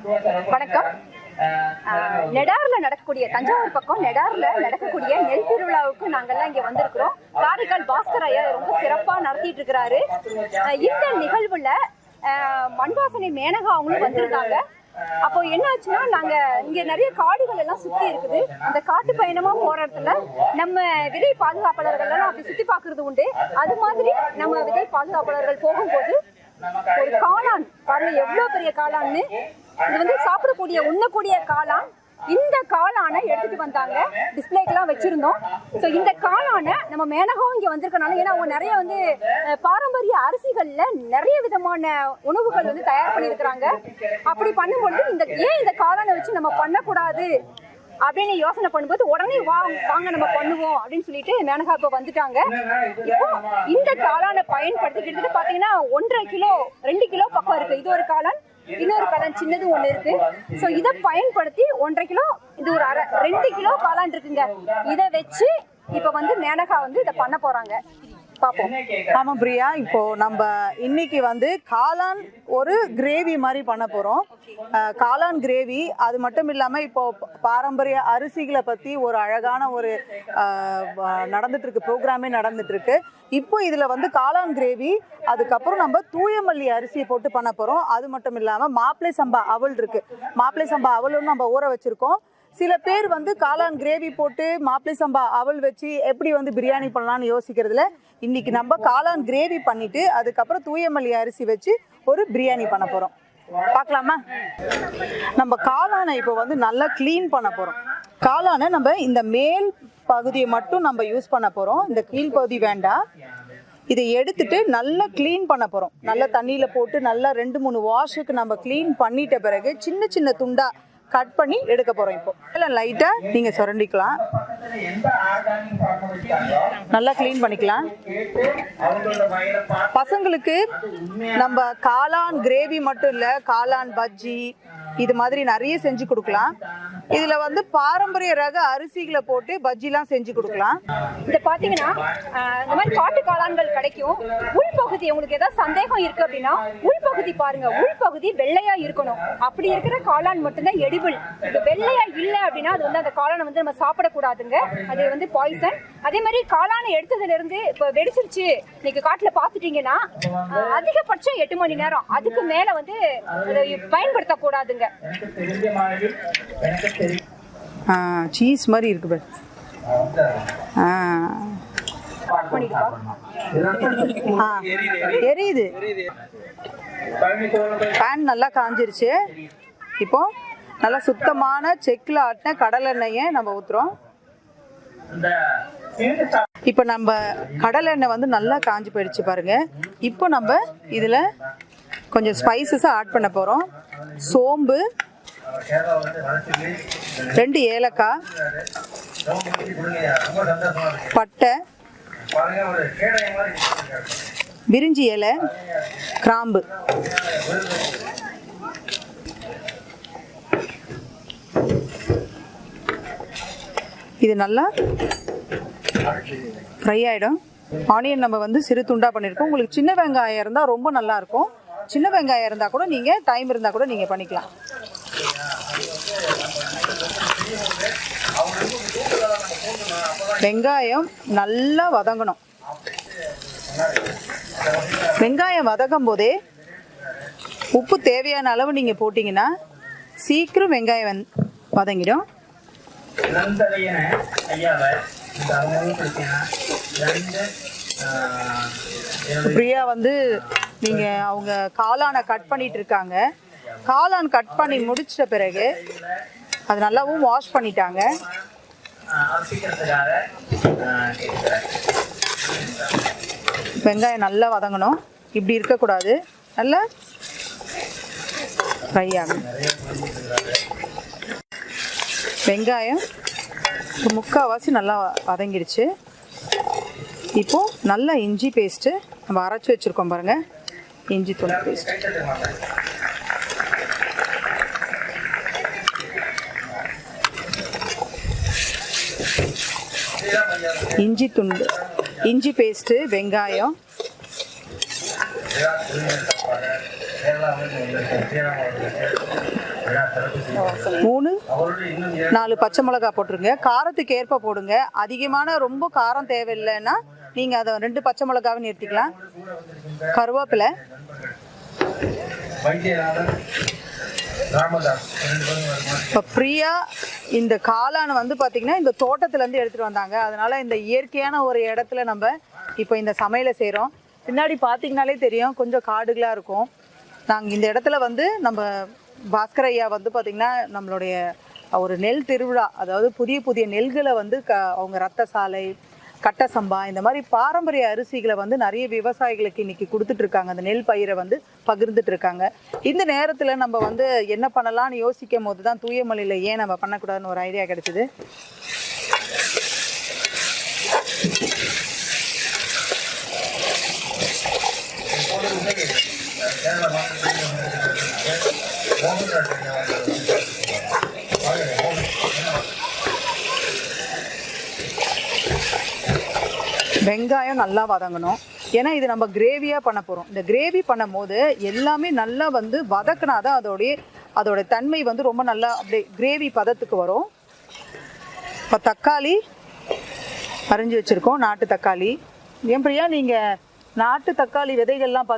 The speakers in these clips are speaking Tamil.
வணக்கம். நெடார்ல நடக்கக்கூடிய தஞ்சாவூர் பக்கம் நெடார்ல நடக்கக்கூடிய நெல் திருவிழாவுக்கு நாங்கெல்லாம் இங்க வந்திருக்கிறோம். காரைக்கால் பாஸ்கர் ஐயா ரொம்ப சிறப்பா நடத்திட்டு இருக்கிறாரு. இந்த நிகழ்வுல மண்வாசனை மேனகா அவங்களும் வந்திருந்தாங்க. அப்போ என்ன ஆச்சுன்னா, நாங்க இங்க நிறைய காடுகள் எல்லாம் சுத்தி இருக்குது. அந்த காட்டு பயணமா போற இடத்துல நம்ம விதை பாதுகாப்பாளர்கள் எல்லாம் அப்படி சுத்தி பாக்குறது உண்டு. அது மாதிரி நம்ம விதை பாதுகாப்பாளர்கள் போகும்போது ஒரு காளான் பாருங்க, எவ்வளவு பெரிய காளான்னு. இது வந்து சாப்பிடக்கூடிய உண்ணக்கூடிய காளான். இந்த காளானை எடுத்துட்டு வந்தாங்க, டிஸ்பிளேக்கெல்லாம் வச்சிருந்தோம். ஸோ இந்த காளானை நம்ம மேனகாவும் இங்கே வந்திருக்கனால, ஏன்னா அவங்க நிறைய வந்து பாரம்பரிய அரிசிகள்ல நிறைய விதமான உணவுகள் வந்து தயார் பண்ணியிருக்கிறாங்க. அப்படி பண்ணும்பொழுது இந்த காளானை வச்சு நம்ம பண்ணக்கூடாது அப்படின்னு யோசனை பண்ணும்போது உடனே வாங்க நம்ம பண்ணுவோம் அப்படின்னு சொல்லிட்டு மேனகா இப்போ வந்துட்டாங்க. இப்போ இந்த காளானை பயன்படுத்திக்கிட்டு பாத்தீங்கன்னா 1.5 கிலோ 2 கிலோ பக்கம் இருக்கு. இது ஒரு காளான், இன்னொரு காளான் சின்னது ஒண்ணு இருக்கு. ஸோ இதை பயன்படுத்தி 1.5 கிலோ, இது ஒரு 2 கிலோ காளான் இருக்குங்க. இதை வச்சு இப்ப வந்து மேனகா வந்து இதை பண்ண போறாங்க. ஆமா பிரியா, இப்போ நம்ம இன்னைக்கு வந்து காளான் ஒரு கிரேவி மாதிரி பண்ண போறோம். காளான் கிரேவி. அது மட்டும் இல்லாம இப்போ பாரம்பரிய அரிசிகளை பத்தி ஒரு அழகான ஒரு நடந்துட்டு இருக்கு, ப்ரோக்ராமே நடந்துட்டு இருக்கு. இப்போ இதுல வந்து காளான் கிரேவி, அதுக்கப்புறம் நம்ம தூயமல்லி அரிசியை போட்டு பண்ண போறோம். அது மட்டும் இல்லாம மாப்பிளை சம்பா அவல் இருக்கு. மாப்பிளை சம்பா அவலும் நம்ம ஊற வச்சிருக்கோம். சில பேர் வந்து காளான் கிரேவி போட்டு மாப்பிளை சம்பா அவல் வச்சு எப்படி வந்து பிரியாணி பண்ணலாம்னு யோசிக்கிறதுல, இன்னைக்கு நம்ம காளான் கிரேவி பண்ணிட்டு அதுக்கப்புறம் தூயமல்லி அரிசி வச்சு ஒரு பிரியாணி பண்ண போறோம். பார்க்கலாமா? நம்ம காளானை இப்போ வந்து நல்லா க்ளீன் பண்ண போறோம். காளானை நம்ம இந்த மேல் பகுதியை மட்டும் நம்ம யூஸ் பண்ண போறோம், இந்த கீழ் பகுதி வேண்டாம். இதை எடுத்துட்டு நல்லா க்ளீன் பண்ண போறோம். நல்லா தண்ணியில போட்டு நல்லா 2-3 வாஷுக்கு நம்ம க்ளீன் பண்ணிட்ட பிறகு சின்ன சின்ன துண்டா கட் பண்ணி எடுக்க போறோம். இப்போ லைட்டா நீங்க சுரண்டிக்கலாம், நல்லா க்ளீன் பண்ணிக்கலாம். பசங்களுக்கு நம்ம காளான் கிரேவி மட்டும் இல்ல, காளான் பஜ்ஜி இது மாதிரி நிறைய செஞ்சு கொடுக்கலாம். இதுல வந்து பாரம்பரிய ரக அரிசிகளை போட்டு பஜ்ஜிலாம் செஞ்சு கொடுக்கலாம். இதை பாத்தீங்கன்னா இந்த மாதிரி காட்டு காளான்கள் கிடைக்கும். உள்பகுதி உங்களுக்கு ஏதாவது சந்தேகம் இருக்கு அப்படின்னா உள்பகுதி பாருங்க, உள்பகுதி வெள்ளையா இருக்கணும். அப்படி இருக்கிற காளான் மட்டும்தான் எடிபிள். வெள்ளையா இல்லை அப்படின்னா அது வந்து அந்த காளானை வந்து நம்ம சாப்பிடக்கூடாதுங்க, அது வந்து பாய்சன். அதே மாதிரி காளானை எடுத்ததுல இருந்து இப்போ வெடிச்சிருச்சு நீங்க காட்டுல பாத்துட்டீங்கன்னா அதிகபட்சம் 8 மணி நேரம், அதுக்கு மேல வந்து பயன்படுத்தக்கூடாதுங்க. சீஸ் மாதிரி இருக்கு பாரு. எரியுது. பேன் நல்லா காஞ்சிருச்சு. இப்போ நல்லா சுத்தமான செக்கில் ஆட்டின கடலை எண்ணெயை நம்ம ஊத்துறோம். இப்போ நம்ம கடலை எண்ணெய் வந்து நல்லா காஞ்சி போயிடுச்சு பாருங்க. இப்போ நம்ம இதுல கொஞ்சம் ஸ்பைசஸாக ஆட் பண்ண போறோம். சோம்பு, 2 ஏலக்காய், பட்டை, பிரிஞ்சி இலை, கிராம்பு. இது நல்லா ஃப்ரை ஆகிடும். ஆனியன் நம்ம வந்து சிறு துண்டா பண்ணியிருக்கோம். உங்களுக்கு சின்ன வெங்காயம் இருந்தால் ரொம்ப நல்லா இருக்கும். சின்ன வெங்காயம் இருந்தால் கூட நீங்கள் டைம் இருந்தால் கூட நீங்கள் பண்ணிக்கலாம். வெங்காயம் நல்லா வதங்கணும். வெங்காயம் வதக்கும் போதே உப்பு தேவையான அளவு நீங்கள் போட்டிங்கன்னா சீக்கிரம் வெங்காயம் வதங்கிடும். பிரியா வந்து அவங்க காளானை கட் பண்ணிட்டு இருக்காங்க. காளான் கட் பண்ணி முடிச்சிட்ட பிறகு அது நல்லாவும் வாஷ் பண்ணிட்டாங்க. வெங்காயம் நல்லா வதங்கணும், இப்படி இருக்கக்கூடாது, நல்லா ஃப்ரை ஆகணும். வெங்காயம் முக்கால்வாசி நல்லா வதங்கிடுச்சு. இப்போ நல்லா இஞ்சி பேஸ்ட்டு நம்ம அரைச்சி வச்சுருக்கோம் பாருங்கள், இஞ்சி துண்டு பேஸ்ட். இஞ்சி துண்டு, இஞ்சி பேஸ்ட்டு, வெங்காயம், 3 4 பச்சை மிளகா போட்டுருங்க. காரத்துக்கு ஏற்ப போடுங்க. அதிகமான ரொம்ப காரம் தேவையில்லைன்னா நீங்கள் அதை 2 பச்சை மிளகாவை நிறுத்திக்கலாம். கருவேப்பிலை, இப்போ பிரியா இந்த காளான் வந்து பார்த்திங்கன்னா இந்த தோட்டத்துலேருந்து எடுத்துகிட்டு வந்தாங்க. அதனால் இந்த இயற்கையான ஒரு இடத்துல நம்ம இப்போ இந்த சமையலை செய்கிறோம். பின்னாடி பார்த்திங்கனாலே தெரியும் கொஞ்சம் காடுகளாக இருக்கும். நாங்கள் இந்த இடத்துல வந்து நம்ம பாஸ்கர் ஐயா வந்து பார்த்திங்கன்னா நம்மளுடைய ஒரு நெல் திருவிழா, அதாவது புதிய புதிய நெல்களை வந்து அவங்க ரத்த சாலை, கட்ட சம்பா இந்த மாதிரி பாரம்பரிய அரிசிகளை வந்து நிறைய விவசாயிகளுக்கு இன்னைக்கு கொடுத்துட்ருக்காங்க. அந்த நெல் பயிரை வந்து பகிர்ந்துட்டு இருக்காங்க. இந்த நேரத்தில் நம்ம வந்து என்ன பண்ணலாம்னு யோசிக்கும் போது தான் தூயமல்லியில் ஏன் நம்ம பண்ணக்கூடாதுன்னு ஒரு ஐடியா கிடைச்சிது. வெங்காயம் நல்லா வதங்கணும். ஏன்னா இது நம்ம கிரேவியாக பண்ண போகிறோம். இந்த கிரேவி பண்ணும் போது எல்லாமே நல்லா வந்து வதக்கினாதான் அதோட தன்மை வந்து ரொம்ப நல்லா அப்படியே கிரேவி பதத்துக்கு வரும். இப்போ தக்காளி அரிஞ்சு வச்சுருக்கோம், நாட்டு தக்காளி. ஏன் பிரியா நீங்கள் நாட்டு தக்காளி விதைகள்லாம்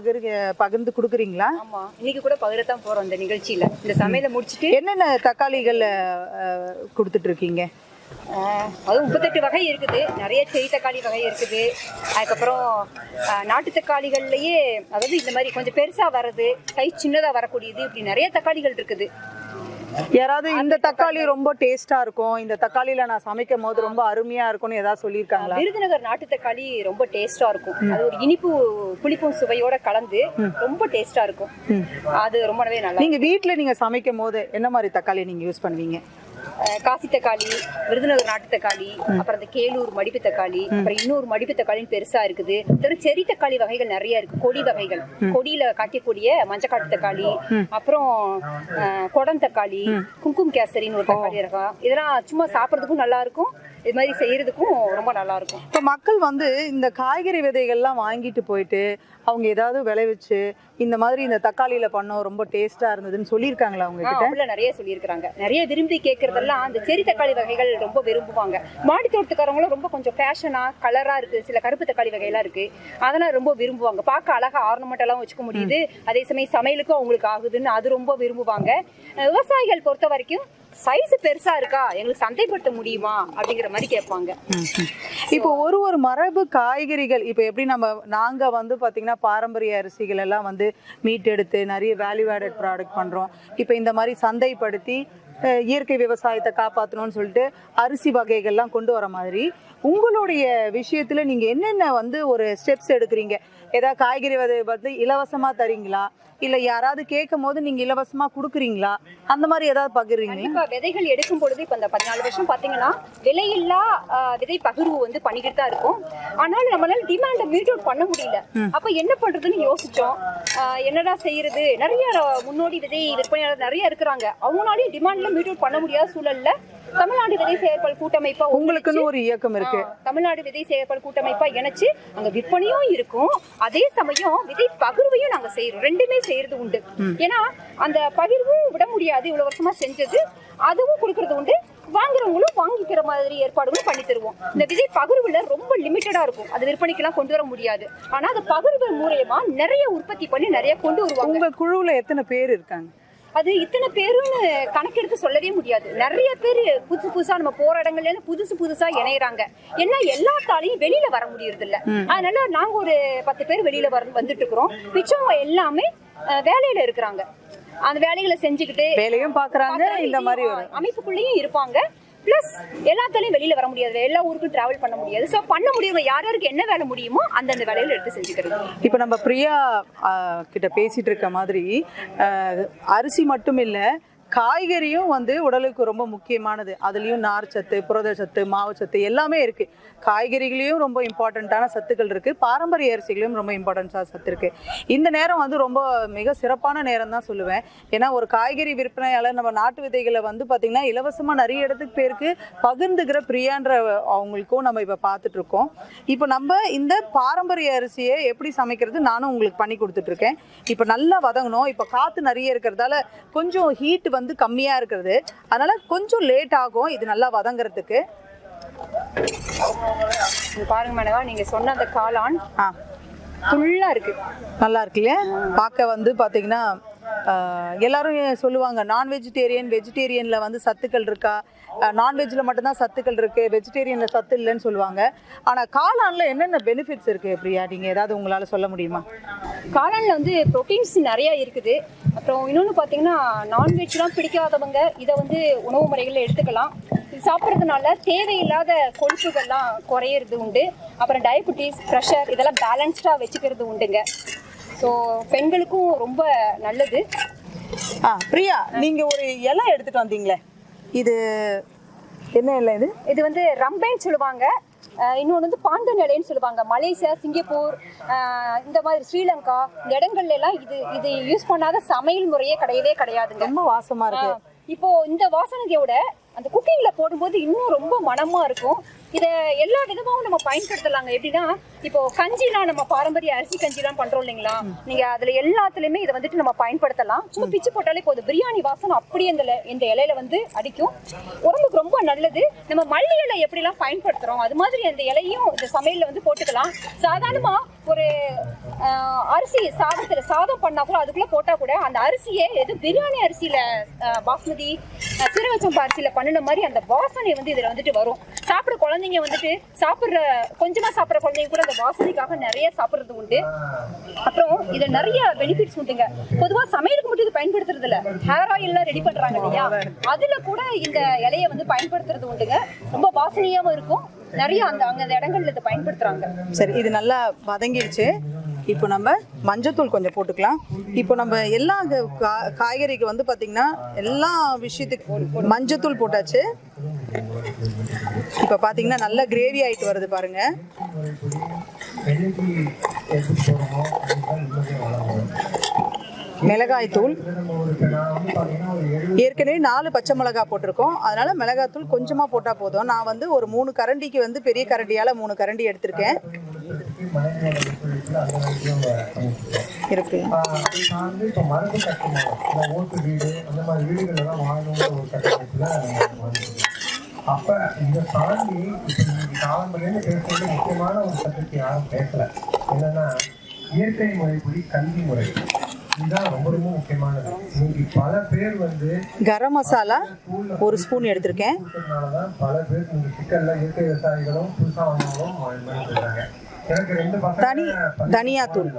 பகிர்ந்து கொடுக்குறீங்களா? ஆமாம், இன்னைக்கு கூட பகிரத்தான் போகிறோம் இந்த நிகழ்ச்சியில். இந்த சமையலை முடிச்சுட்டு என்னென்ன தக்காளிகள் கொடுத்துட்ருக்கீங்க? அதுவும் 38 வகை இருக்குது. நிறைய செடி தக்காளி வகை இருக்குது. அதுக்கப்புறம் நாட்டு தக்காளிகள்லையே, அதாவது இந்த மாதிரி கொஞ்சம் பெருசாக வர்றது, சைஸ் சின்னதாக வரக்கூடியது, இப்படி நிறைய தக்காளிகள் இருக்குது. யாராவது இந்த தக்காளி ரொம்ப டேஸ்டா இருக்கும், இந்த தக்காளியில நான் சமைக்கும் போது ரொம்ப அருமையா இருக்கும்னு ஏதாவது சொல்லியிருக்காங்களா? விருதுநகர் நாட்டு தக்காளி ரொம்ப டேஸ்டா இருக்கும். அது ஒரு இனிப்பு புளிப்பும் சுவையோட கலந்து ரொம்ப டேஸ்டா இருக்கும். அது ரொம்பவே நல்லா. நீங்க வீட்டுல நீங்க சமைக்கும் போது என்ன மாதிரி தக்காளி நீங்க யூஸ் பண்ணுவீங்க? காசி தக்காளி, விருதுநகர் நாட்டு தக்காளி, அப்புறம் இந்த கேலூர் மடிப்பு தக்காளி, அப்புறம் இன்னொரு மடிப்பு தக்காளின்னு பெருசா இருக்குது. செரி தக்காளி வகைகள் நிறைய இருக்கு. கொடி வகைகள், கொடியில காய்க்கக்கூடிய மஞ்சக்காட்டு தக்காளி, அப்புறம் கொடம் தக்காளி, குங்கும கேசரின்னு ஒரு தக்காளி இருக்கும். இதெல்லாம் சும்மா சாப்பிட்றதுக்கும் நல்லா இருக்கும், இது மாதிரி செய்யறதுக்கும் ரொம்ப நல்லா இருக்கும். இப்போ மக்கள் வந்து இந்த காய்கறி விதைகள்லாம் வாங்கிட்டு போயிட்டு அவங்க ஏதாவது விளைவிச்சு இந்த மாதிரி இந்த தக்காளியில பண்ணோம் ரொம்ப டேஸ்டா இருந்ததுன்னு சொல்லியிருக்காங்களா அவங்க கிட்ட? நிறைய சொல்லியிருக்காங்க. நிறைய விரும்பி கேட்கறதெல்லாம் அந்த செரி தக்காளி வகைகள் ரொம்ப விரும்புவாங்க. மாடி தோட்டத்துக்காரங்களும் ரொம்ப கொஞ்சம் ஃபேஷனா கலரா இருக்கு, சில கருப்பு தக்காளி வகையெல்லாம் இருக்கு, அதெல்லாம் ரொம்ப விரும்புவாங்க. பார்க்க அழகா ஆர்னமெண்டெல்லாம் வச்சுக்க முடியுது, அதே சமயம் சமையலுக்கும் அவங்களுக்கு ஆகுதுன்னு அது ரொம்ப விரும்புவாங்க. விவசாயிகள் பொறுத்த வரைக்கும் சைஸ் பெருசா இருக்கா, எங்களுக்கு சந்தைப்படுத்த முடியுமா அப்படிங்கிற மாதிரி கேட்பாங்க. இப்போ ஒரு மரபு காய்கறிகள் இப்போ எப்படி நாங்க வந்து பாத்தீங்கன்னா பாரம்பரிய அரிசிகள் எல்லாம் வந்து மீட் எடுத்து நிறைய வேல்யூ ஆடட் ப்ராடக்ட் பண்றோம். இப்போ இந்த மாதிரி சந்தைப்படுத்தி இயற்கை விவசாயத்தை காப்பாற்றணும்னு சொல்லிட்டு அரிசி வகைகள்லாம் கொண்டு வர மாதிரி உங்களுடைய விஷயத்துல நீங்க என்னென்ன வந்து ஒரு ஸ்டெப்ஸ் எடுக்கிறீங்க? ஏதாவது காய்கறி விதை வந்து இலவசமா தரீங்களா, இல்ல யாராவது கேட்கும் போது நீங்க இலவசமா கொடுக்குறீங்களா, அந்த மாதிரி ஏதாவது பகிர்றீங்களா? விதைகள் எடுக்கும் பொழுது இப்ப இந்த 14 வருஷம் பாத்தீங்கன்னா விலையில்லா விதை பகிர்வு வந்து பண்ணிக்கிட்டு தான் இருக்கும். ஆனாலும் நம்மளால டிமாண்டை மீட் அவுட் பண்ண முடியல. அப்ப என்ன பண்றதுன்னு யோசிச்சோம். என்னடா செய்யறது, நிறைய முன்னோடி விதை விற்பனையாளர் நிறைய இருக்கிறாங்க, அவங்களாலையும் டிமாண்ட்ல மீட் அவுட் பண்ண முடியாத சூழல்ல தமிழ்நாடு விதை செயற்பல் கூட்டமைப்பா உங்களுக்குன்னு ஒரு இயக்கம் இருக்கு. தமிழ்நாடு விதை செயற்பல் கூட்டமைப்பா இணைச்சு அங்க விற்பனையும் இருக்கும், அதே சமயம் விதை பகிர்வையும் நாங்க செய்யறோம். ரெண்டுமே செய்யறது உண்டு. ஏன்னா அந்த பகிர்வும் விட முடியாது, இவ்வளவு வருஷமா செஞ்சது, அதுவும் கொடுக்கறது உண்டு. வாங்குறவங்களும் வாங்கிக்கிற மாதிரி ஏற்பாடுகளும் பண்ணி தருவோம். இந்த விதை பகிர்வுல ரொம்ப லிமிட்டடா இருக்கும், அது விற்பனைக்கெல்லாம் கொண்டு வர முடியாது. ஆனா அந்த பகிர்வு மூலமா நிறைய உற்பத்தி பண்ணி நிறைய கொண்டு வருவாங்க. உங்க குழுவுல எத்தனை பேர் இருக்காங்க? அது இத்தனை பேருன்னு கணக்கெடுத்து சொல்லவே முடியாது. நிறைய பேர் புதுசா நம்ம போற இடங்கள்ல இருந்து புதுசா இணையறாங்க. ஏன்னா எல்லாத்தாலையும் வெளியில வர முடியறது இல்ல. அதனால நாங்க ஒரு 10 பேர் வெளியில வந்துட்டு இருக்கிறோம். மிச்சம் எல்லாமே வேலையில இருக்கிறாங்க. அந்த வேலைகளை செஞ்சுக்கிட்டு வேலையும் பாக்குறாங்க, இந்த மாதிரி அமைப்புக்குள்ளேயும் இருப்பாங்க. பிளஸ் எல்லாத்தாலையும் வெளியில வர முடியாது, எல்லா ஊருக்கும் டிராவல் பண்ண முடியாது. ஸோ பண்ண முடியும், யாருக்கு என்ன வேலை முடியுமோ அந்தந்த வேலையில எடுத்து செஞ்சுக்கிறது. இப்போ நம்ம பிரியா கிட்ட பேசிட்டு இருக்க மாதிரி அரிசி மட்டும் இல்லை, காய்கறியும் வந்து உடலுக்கு ரொம்ப முக்கியமானது. அதுலேயும் நார்ச்சத்து, புரதச்சத்து, மாவுச்சத்து எல்லாமே இருக்குது. காய்கறிகளையும் ரொம்ப இம்பார்ட்டண்ட்டான சத்துக்கள் இருக்குது, பாரம்பரிய அரிசிகளையும் ரொம்ப இம்பார்ட்டன்ஸாக சத்து இருக்குது. இந்த நேரம் வந்து ரொம்ப மிக சிறப்பான நேரம் தான் சொல்லுவேன். ஏன்னா ஒரு காய்கறி விற்பனையாளர் நம்ம நாட்டு விதைகளை வந்து பார்த்திங்கன்னா இலவசமாக நிறைய இடத்துக்கு பேருக்கு பகிர்ந்துக்கிற பிரியான்ற அவங்களுக்கும் நம்ம இப்போ பார்த்துட்ருக்கோம். இப்போ நம்ம இந்த பாரம்பரிய அரிசியை எப்படி சமைக்கிறது நானும் உங்களுக்கு பண்ணி கொடுத்துட்ருக்கேன். இப்போ நல்லா வதங்கணும். இப்போ காற்று நிறைய இருக்கிறதால கொஞ்சம் ஹீட் வந்து வந்து கம்மியாக இருக்கிறது, அதனால் கொஞ்சம் லேட் ஆகும் இது நல்லா வதங்கிறதுக்கு. பாருங்க மேனகா, நீங்கள் சொன்ன அந்த காளான் ஃபுல்லாக இருக்குது, நல்லா இருக்கு இல்லையா? பார்க்க வந்து பார்த்தீங்கன்னா எல்லாரும் சொல்லுவாங்க நான் வெஜிடேரியனில் வந்து சத்துக்கள் இருக்கா, நான்வெஜ்ஜில் மட்டும்தான் சத்துக்கள் இருக்குது, வெஜிடேரியனில் சத்து இல்லைன்னு சொல்லுவாங்க. ஆனால் காளானில் என்னென்ன பெனிஃபிட்ஸ் இருக்குது பிரியா, நீங்கள் ஏதாவது உங்களால் சொல்ல முடியுமா? காளானில் வந்து ப்ரோட்டீன்ஸ் நிறையா இருக்குது. அப்புறம் இன்னொன்று பார்த்தீங்கன்னா, நான்வெஜ்லாம் பிடிக்காதவங்க இதை வந்து உணவு முறைகளில் எடுத்துக்கலாம். இது சாப்பிட்றதுனால தேவையில்லாத கொழுப்புகள்லாம் குறையிறது உண்டு. அப்புறம் டயபெட்டிஸ், ப்ரெஷர் இதெல்லாம் பேலன்ஸ்டாக வச்சுக்கிறது உண்டுங்க. ஸோ பெண்களுக்கும் ரொம்ப நல்லது. பிரியா, நீங்கள் ஒரு இலை எடுத்துகிட்டு வந்தீங்களே, இது என்ன இலை? இது வந்து ரம்பைன்னு சொல்லுவாங்க. இன்னொன்று வந்து பாண்டன் இலைன்னு சொல்லுவாங்க. மலேசியா, சிங்கப்பூர், இந்த மாதிரி ஸ்ரீலங்கா இந்த இடங்கள்ல எல்லாம் இது யூஸ் பண்ணாத சமையல் முறையே கிடையவே கிடையாதுங்க. ரொம்ப வாசமாக இருக்கு. இப்போ இந்த வாசனையோட அந்த குக்கிங்ல போடும்போது இன்னும் ரொம்ப மனமா இருக்கும். இதை எல்லா விதமாகவும் நம்ம பயன்படுத்தலாங்க. எப்படின்னா, இப்போ கஞ்சிலாம் நம்ம பாரம்பரிய அரிசி கஞ்சிலாம் பண்றோம் இல்லைங்களா, நீங்க அதுல எல்லாத்துலயுமே இதை வந்துட்டு நம்ம பயன்படுத்தலாம். சும்மா பிச்சு போட்டாலே போதும், பிரியாணி வாசனை அப்படியே இந்த இலையில வந்து அடிக்கும். உடம்புக்கு ரொம்ப நல்லது. நம்ம மல்லி இலை எப்படிலாம் பயன்படுத்துறோம் அது மாதிரி அந்த இலையும் இந்த சமையல்ல வந்து போட்டுக்கலாம். சாதாரணமா ஒரு அரிசி சாதம் பண்ணா கூட அதுக்குள்ள போட்டா கூட அந்த அரிசியே எது பிரியாணி அரிசியில பாஸ்மதி சீரகச்சம்பா அரிசியில பண்ணின மாதிரி அந்த வாசனை வந்து இதுல வந்துட்டு வரும். சாப்பிட குழந்தைங்க வந்துட்டு கொஞ்சமா சாப்பிட்ற குழந்தைங்க கூட அந்த வாசனைக்காக நிறைய சாப்பிட்றது உண்டு. அப்புறம் இதுல நிறைய பெனிஃபிட்ஸ் உண்டுங்க. பொதுவா சமையலுக்கு மட்டும் இது பயன்படுத்துறது இல்ல, ஹேர் ஆயில்லாம் ரெடி பண்றாங்க இல்லையா, அதுல கூட இந்த இலையை வந்து பயன்படுத்துறது உண்டுங்க. ரொம்ப வாசனையாவும் இருக்கும். நிறைய அந்த இடங்கள்ல இதை பயன்படுத்துறாங்க. சரி, இது நல்லா வதங்கிடுச்சு. இப்போ நம்ம மஞ்சத்தூள் கொஞ்சம் போட்டுக்கலாம். இப்போ நம்ம எல்லா காய்கறிக்கு வந்து பார்த்திங்கன்னா எல்லா விஷயத்துக்கு மஞ்சத்தூள் போட்டாச்சு. இப்போ பார்த்தீங்கன்னா நல்ல கிரேவி ஆகிட்டு வருது பாருங்க. மிளகாய் தூள் ஏற்கனவே 4 பச்சை மிளகாய் போட்டிருக்கோம், அதனால மிளகாய் தூள் கொஞ்சமாக போட்டால் போதும். நான் வந்து ஒரு 3 கரண்டிக்கு வந்து பெரிய கரண்டியால் 3 கரண்டி எடுத்திருக்கேன். இருக்கு அப்ப இந்த தாண்டி காலம்பரையில பேசுறது முக்கியமான ஒரு சட்டத்தை யாரும் பேசல. என்னன்னா, இயற்கை முறைப்படி கல்வி முறை, இதுதான் ரொம்ப ரொம்ப முக்கியமானது. இன்னைக்கு பல பேர் வந்து கரம் மசாலா 1 ஸ்பூன் எடுத்திருக்கேன். பல பேர் இந்த சிக்கல்ல இயற்கை விவசாயிகளும் புதுசா வாங்கினாலும் எனக்கு 2 பசங்க தனியா தூள்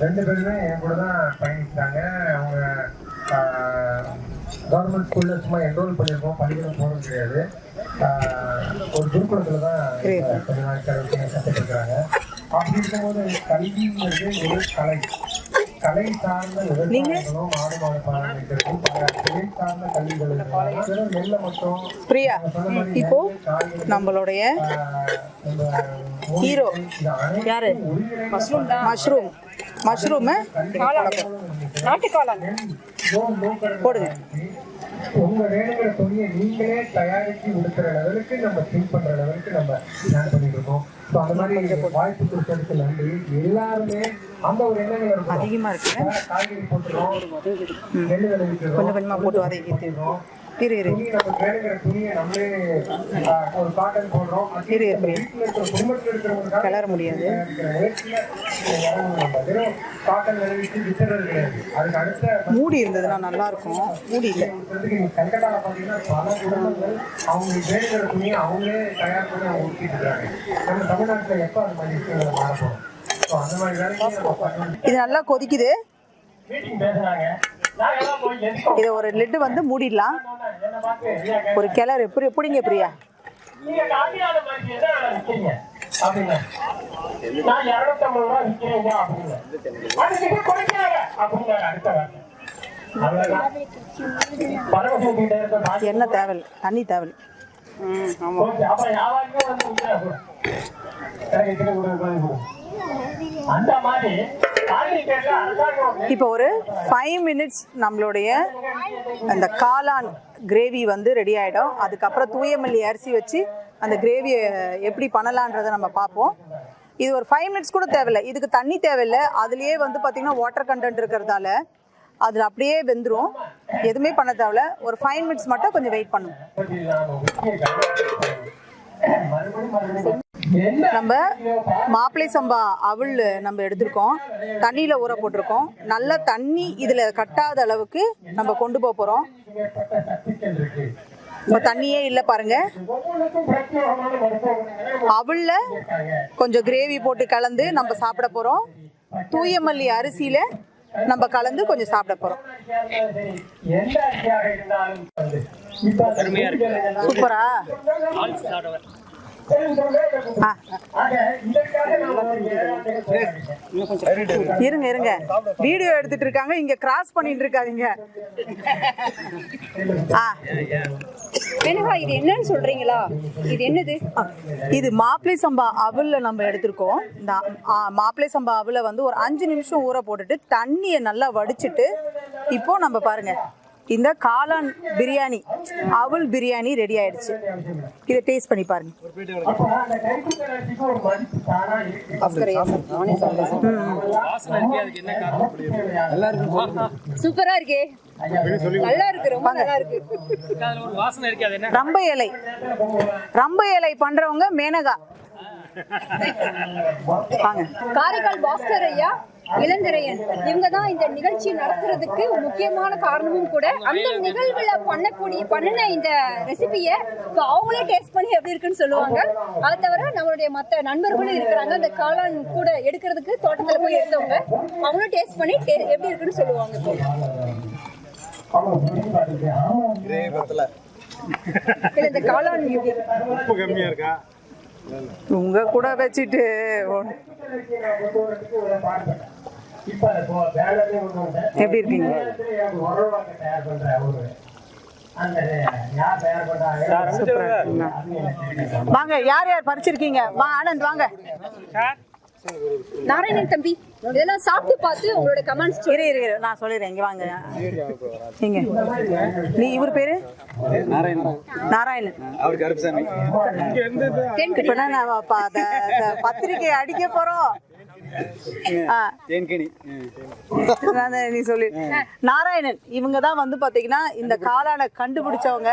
2 பேருமே என் கூட தான் பயணிக்கிறாங்க. அவங்க கவர்மெண்ட் ஸ்கூல்ல சும்மா என்ரோல் பண்ணியிருக்கோம், படிக்கணும் போகிறது கிடையாது. ஒரு குருகுலத்தில் தான் கொஞ்ச நாள் கற்றுட்டு இருக்கிறாங்க. அப்படி இருக்கும்போது கல்விங்கிறது ஒரு கலை சார்ந்த விவசாயிகளும் மாடு பராமரிக்கிறதும் கலை சார்ந்த கல்விகளும் நெல்லை மட்டும். பிரியா, இப்போ நம்மளுடைய ஹீரோ யாரு? மஷ்ரூம் போடுங்க. உங்க வேணுங்கிற துணியை நீங்களே தயாரிச்சு கொடுக்குற லெவலுக்கு நம்ம திங்க் பண்ற லெவலுக்கு நம்ம பிளான் பண்ணிட்டு இருக்கோம். ஸோ அந்த மாதிரி வாய்ப்பு கொடுத்ததுக்கு நன்றி. எல்லாருமே அந்த ஒரு எண்ணங்கள் இருக்கும். அதிகமா இருக்கு, காய்கறி போட்டுருவோம், நெல் விளைவிக்கிறோம், கொஞ்சம் கொஞ்சமா போட்டு வதக்கிடுறோம். நமக்கு வேணுங்கிற துணியை நம்மளே ஒரு காட்டன் போடுறோம். கிளற முடியாது, காட்டன் விளைவிச்சு வித்துறது கிடையாது. அதுக்கு அடுத்த மூடி இருந்ததுன்னா நல்லா இருக்கும். மூடி இல்லை. கல்கட்டால பாத்தீங்கன்னா பல குடும்பங்கள் அவங்களுக்கு வேணுங்கிற துணியை அவங்களே தயார் பண்ணி அவங்க ஊற்றிட்டு இருக்காங்க. நம்ம தமிழ்நாட்டில் எப்போ அந்த மாதிரி விஷயங்களை மாறப்போம். ஸோ அந்த மாதிரி வேலைக்கு இது நல்லா கொதிக்குது. மீட்டிங் பேசுறாங்க. இதை ஒரு லிட்டு வந்து மூடிடலாம். ஒரு கிளறு எப்படிங்க பிரியா? என்ன தேவையில்லை, தண்ணி தேவையில்லை. இப்போ ஒரு 5 மினிட்ஸ் நம்மளுடைய அந்த காளான் கிரேவி வந்து ரெடி ஆகிடும். அதுக்கப்புறம் தூயமல்லி அரிசி வச்சு அந்த கிரேவியை எப்படி பண்ணலான்றதை நம்ம பார்ப்போம். இது ஒரு 5 மினிட்ஸ் கூட தேவையில்லை, இதுக்கு தண்ணி தேவையில்லை. அதுலேயே வந்து பார்த்திங்கன்னா வாட்டர் கண்டென்ட் இருக்கிறதால அதில் அப்படியே வெந்துடும். எதுவுமே பண்ண தேவையில்ல. ஒரு 5 மினிட்ஸ் மட்டும் கொஞ்சம் வெயிட் பண்ணும். நம்ம மாப்பிள்ளை சம்பா அவள் நம்ம எடுத்திருக்கோம், தண்ணியில் ஊற போட்டிருக்கோம். நல்ல தண்ணி இதில் கட்டாத அளவுக்கு நம்ம கொண்டு போக போகிறோம். இப்போ தண்ணியே இல்லை பாருங்க. அவளில் கொஞ்சம் கிரேவி போட்டு கலந்து நம்ம சாப்பிட போகிறோம். தூய மல்லி அரிசியில் நம்ம கலந்து கொஞ்சம் சாப்பிட போகிறோம். சூப்பரா? இருங்க இருங்க, வீடியோ எடுத்துட்டு இருக்காங்க, இங்க கிராஸ் பண்ணிட்டு இருக்காதீங்க. இது என்னன்னு சொல்றீங்களா? இது என்னது? இது மாப்பிள்ளை சம்பா அவல்ல நம்ம எடுத்திருக்கோம். இந்த மாப்பிள்ளை சம்பா அவல வந்து ஒரு 5 நிமிஷம் ஊற போட்டுட்டு தண்ணியை நல்லா வடிச்சிட்டு இப்போ நம்ம பாருங்க இந்த காளான் பிரியாணி, அவல் பிரியாணி ரெடி ஆயிடுச்சு. இதை டேஸ்ட் பண்ணி பாருங்க. சூப்பரா இருக்கே, நல்லா இருக்கு, ரொம்ப நல்லா இருக்கு. ரம்ப இலை பண்றவங்க மேனகா. காரைக்கால் பாஸ்கர் ஐயா, இளந்திரையன், இவங்க தான் இந்த நிகழ்ச்சி நடத்துறதுக்கு முக்கியமான காரணமும் கூட. அந்த நிகழ்வுல பண்ணின இந்த ரெசிபியை இப்போ அவங்களே டேஸ்ட் பண்ணி எப்படி இருக்குன்னு சொல்லுவாங்க. அதை தவிர நம்மளுடைய மற்ற நண்பர்களும் இருக்கிறாங்க, அந்த காளான் கூட எடுக்கிறதுக்கு தோட்டத்துல போய் எடுத்தவங்க, அவங்களும் டேஸ்ட் பண்ணி எப்படி இருக்குன்னு சொல்லுவாங்க. இந்த காளான் உப்பு கம்மியா இருக்கா உங்க கூட வச்சுட்டு எப்படி இருக்கீங்க? வாங்க, யார் யார் பறிச்சிருக்கீங்க? வா ஆனந்த், வாங்க. நாராயணன் தம்பி, இதெல்லாம் சாப்பிட்டு பார்த்து உங்களோட கமெண்ட்ஸ் இரு நான் சொல்லிடுறேன். இங்க வாங்க. நீங்க நீ இவர் பேரு நாராயணன். அவர் கருப்புசாமி. பத்திரிக்கை அடிக்க போறோம். நீ சொல்லி நாராயணன், இவங்க தான் வந்து பாத்தீங்கன்னா இந்த காளானை கண்டுபிடிச்சவங்க.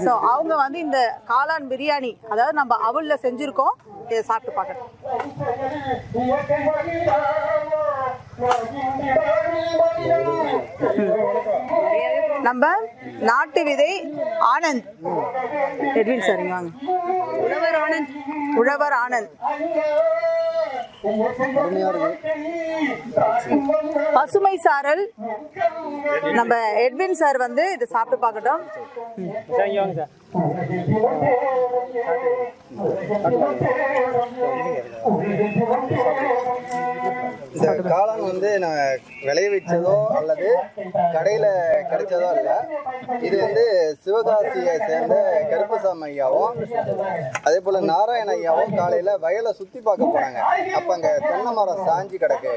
ஸோ அவங்க வந்து இந்த காளான் பிரியாணி, அதாவது நம்ம அவல்ல செஞ்சிருக்கோம், இதை சாப்பிட்டு பார்க்கணும். நம்ம நாட்டு விதை ஆனந்த், எட்வின் சார் இங்க வாங்க. உழவர் ஆனந்த். பசுமை சாரல் நம்ம எட்வின் சார் வந்து இதை சாப்பிட்டு பார்க்கட்டும். இந்த காளான் வந்து நான் விளைய வச்சதோ அல்லது கடையில் கிடைச்சதோ இல்லை. இது வந்து சிவகாசியை சேர்ந்த கருப்புசாமி ஐயாவும் அதே போல் நாராயண ஐயாவும் காலையில் வயலை சுற்றி பார்க்க போனாங்க. அப்போ அங்கே தென்னை மரம் சாஞ்சி கிடக்கு.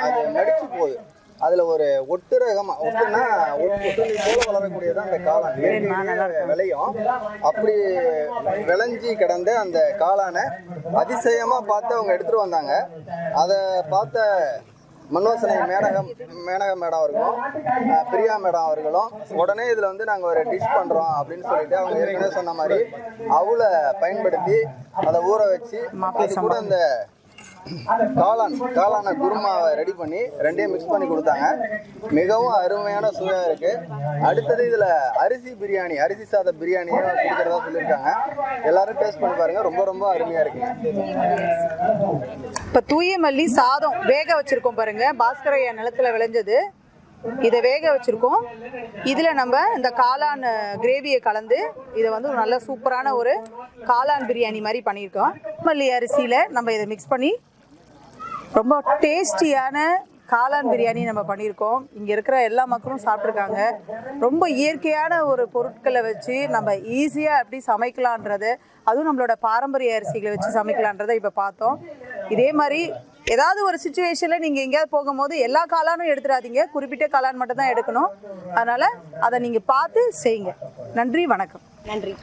அது மடிச்சு போகுது. அதில் ஒரு ஒட்டு ரகமாக, ஒட்டுனா ஒட்டு போல வளரக்கூடியதான் அந்த காளான் விளையும். அப்படி விளைஞ்சி கிடந்த அந்த காளானை அதிசயமாக பார்த்து அவங்க எடுத்துகிட்டு வந்தாங்க. அதை பார்த்த மன்வாசனை மேனக மேடம் அவர்களும் பிரியா மேடம் அவர்களும் உடனே இதில் வந்து நாங்கள் ஒரு டிஷ் பண்ணுறோம் அப்படின்னு சொல்லிட்டு அவங்க ஏற்கனவே சொன்ன மாதிரி அவளை பயன்படுத்தி அதை ஊற வச்சு அது கூட அந்த காளான குருமாவை ரெடி பண்ணி ரெண்டையும் மிக்ஸ் பண்ணி கொடுத்தாங்க. மிகவும் அருமையான சுவையாக இருக்குது. அடுத்தது இதில் அரிசி சாத பிரியாணியும் கொடுக்குறதா சொல்லியிருக்காங்க. எல்லாரும் டேஸ்ட் பண்ணி பாருங்கள், ரொம்ப ரொம்ப அருமையாக இருக்குங்க. இப்போ தூய மல்லி சாதம் வேக வச்சுருக்கோம் பாருங்க, பாஸ்கரையா நிலத்தில் விளைஞ்சது. இதை வேக வச்சுருக்கோம். இதில் நம்ம இந்த காளான் கிரேவியை கலந்து இதை வந்து ஒரு நல்ல சூப்பரான ஒரு காளான் பிரியாணி மாதிரி பண்ணியிருக்கோம். மல்லி அரிசியில் நம்ம இதை மிக்ஸ் பண்ணி ரொம்ப டேஸ்டியான காளான் பிரியாணி நம்ம பண்ணியிருக்கோம். இங்கே இருக்கிற எல்லா மக்களும் சாப்பிட்ருக்காங்க. ரொம்ப இயற்கையான ஒரு பொருட்களை வச்சு நம்ம ஈஸியாக எப்படி சமைக்கலான்றது, அதுவும் நம்மளோட பாரம்பரிய அரிசிகளை வச்சு சமைக்கலான்றதை இப்போ பார்த்தோம். இதே மாதிரி ஏதாவது ஒரு சுச்சுவேஷனில் நீங்கள் எங்கேயாவது போகும்போது எல்லா காளானும் எடுத்துடாதீங்க, குறிப்பிட்ட காளான் மட்டும் தான் எடுக்கணும். அதனால் அதை நீங்கள் பார்த்து செய்யுங்க. நன்றி, வணக்கம். நன்றி.